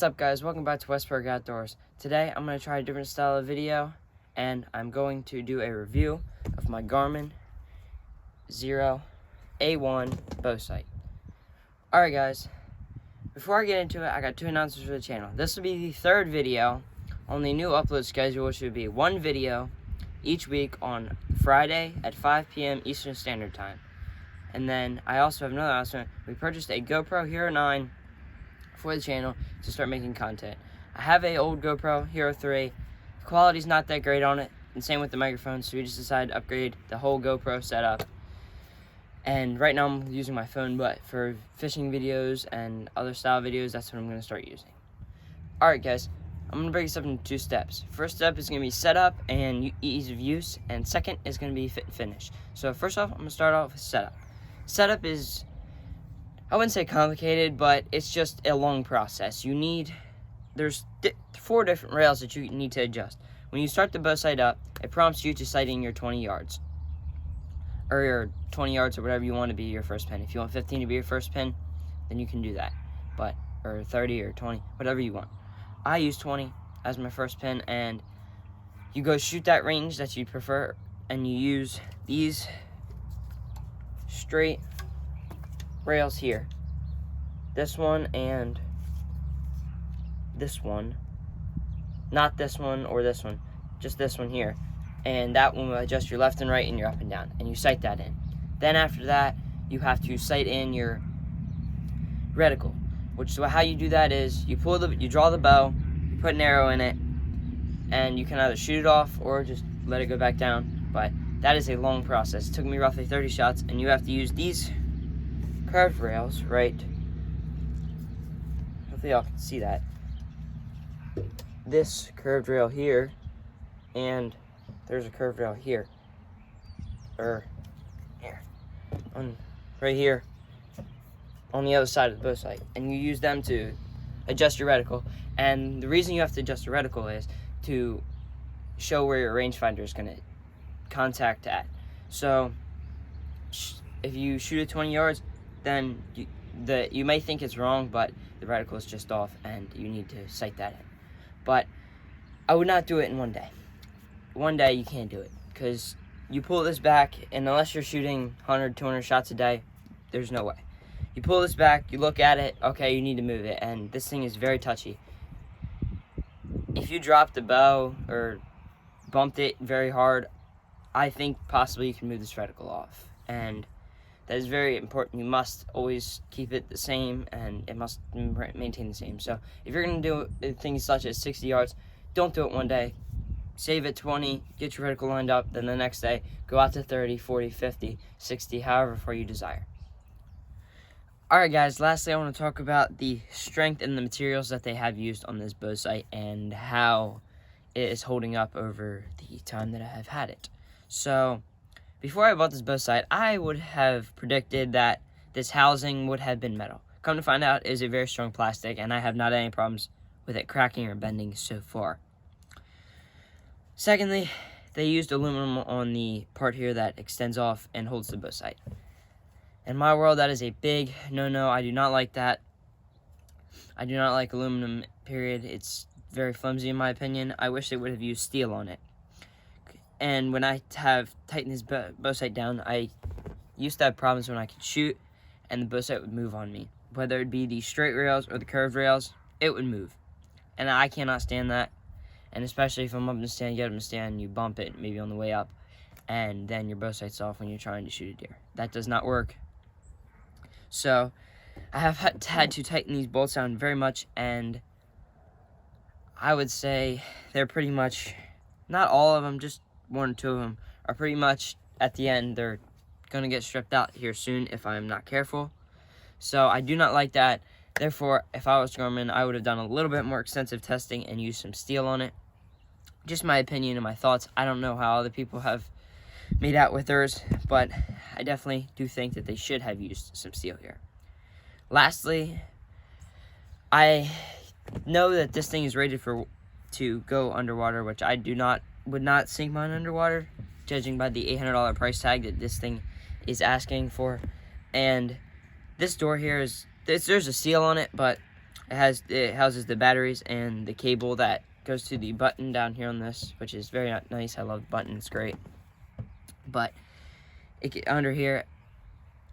What's up, guys? Welcome back to Westburg Outdoors. Today I'm going to try a different style of video, and I'm going to do a review of my Garmin Xero A1 bow sight. Alright guys, before I get into it, I got two announcements for the channel. This will be the third video on the new upload schedule, which would be one video each week on Friday at 5 p.m. Eastern Standard Time. And then I also have another announcement. We purchased a GoPro Hero 9 for the channel to start making content. I have a old GoPro Hero 3. The quality's not that great on it, and same with the microphone, so we just decided to upgrade the whole GoPro setup. And right now I'm using my phone, but for fishing videos and other style videos, that's what I'm going to start using. Alright guys, I'm going to break this up into two steps. First step is going to be setup and ease of use, and second is going to be fit and finish. So first off, I'm going to start off with setup. Setup is, I wouldn't say complicated, but it's just a long process. There's 4 different rails that you need to adjust. When you start the bow sight up, it prompts you to sight in your 20 yards. Or your 20 yards or whatever you want to be your first pin. If you want 15 to be your first pin, then you can do that. Or 30 or 20, whatever you want. I use 20 as my first pin, and you go shoot that range that you prefer, and you use these straight rails here. This one and this one. Not this one or this one. Just this one here. And that one will adjust your left and right and your up and down. And you sight that in. Then after that, you have to sight in your reticle. How you do that is you draw the bow, you put an arrow in it, and you can either shoot it off or just let it go back down. But that is a long process. It took me roughly 30 shots, and you have to use these curved rails, right? Hopefully y'all can see that. This curved rail here, and there's a curved rail here. Or here. Right here. On the other side of the bow sight. And you use them to adjust your reticle. And the reason you have to adjust your reticle is to show where your rangefinder is going to contact at. So if you shoot at 20 yards, then you may think it's wrong, but the reticle is just off, and you need to sight that in. But I would not do it in one day. One day you can't do it, because you pull this back, and unless you're shooting 100, 200 shots a day, there's no way. You pull this back, you look at it, okay, you need to move it, and this thing is very touchy. If you drop the bow or bumped it very hard, I think possibly you can move this reticle off, and that is very important. You must always keep it the same, and it must maintain the same. So if you're going to do things such as 60 yards, don't do it one day. Save it 20, get your reticle lined up, then the next day, go out to 30, 40, 50, 60, however far you desire. Alright guys, lastly I want to talk about the strength and the materials that they have used on this bow sight and how it is holding up over the time that I have had it. So, before I bought this bow sight, I would have predicted that this housing would have been metal. Come to find out, it is a very strong plastic, and I have not had any problems with it cracking or bending so far. Secondly, they used aluminum on the part here that extends off and holds the bow sight. In my world, that is a big no-no. I do not like that. I do not like aluminum, period. It's very flimsy in my opinion. I wish they would have used steel on it. And when I have tightened this bow sight down, I used to have problems when I could shoot and the bow sight would move on me. Whether it be the straight rails or the curved rails, it would move. And I cannot stand that. And especially if I'm up in the stand, you get up in the stand, you bump it maybe on the way up, and then your bow sight's off when you're trying to shoot a deer. That does not work. So I have had to tighten these bolts down very much, and I would say they're pretty much, not all of them, just 1 or 2 of them are pretty much at the end. They're going to get stripped out here soon if I'm not careful. So I do not like that. Therefore, if I was Garmin, I would have done a little bit more extensive testing and used some steel on it. Just my opinion and my thoughts. I don't know how other people have made out with theirs, but I definitely do think that they should have used some steel here. Lastly, I know that this thing is rated to go underwater, which I would not sink mine underwater, judging by the $800 price tag that this thing is asking for. And this door here there's a seal on it, but It houses the batteries and the cable that goes to the button down here on this, which is very nice. I love the button, it's great. But under here,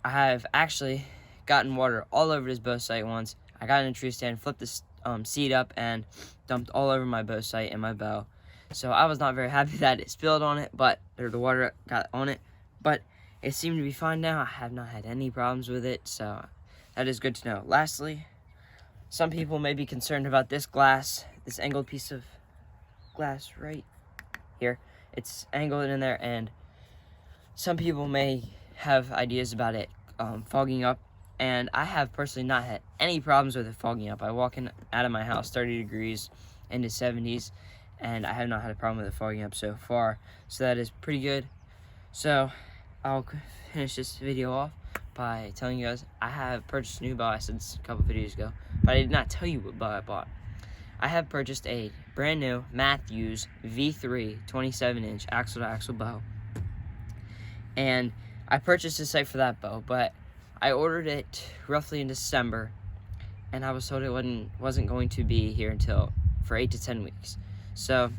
I have actually gotten water all over this bow sight once. I got in a tree stand, flipped this seat up, and dumped all over my bow sight and my bow. So I was not very happy that it spilled on it, or the water got on it. But it seemed to be fine now. I have not had any problems with it, so that is good to know. Lastly, some people may be concerned about this glass, this angled piece of glass right here. It's angled in there, and some people may have ideas about it fogging up, and I have personally not had any problems with it fogging up. I walk in out of my house 30 degrees into 70s, and I have not had a problem with it fogging up so far, so that is pretty good. So I'll finish this video off by telling you guys I have purchased a new bow. I said this a couple videos ago, but I did not tell you what bow I bought. I have purchased a brand new Matthews V3 27-inch axle-to-axle bow, and I purchased a sight for that bow, but I ordered it roughly in December, and I was told it wasn't going to be here until for 8 to 10 weeks. So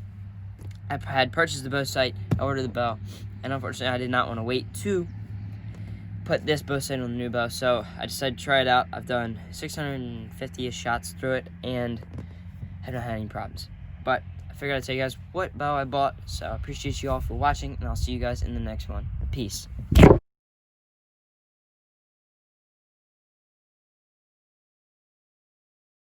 I had purchased the bow sight, I ordered the bow, and unfortunately I did not want to wait to put this bow sight on the new bow, so I decided to try it out. I've done 650-ish shots through it, and have not had any problems. But I figured I'd tell you guys what bow I bought, so I appreciate you all for watching, and I'll see you guys in the next one. Peace.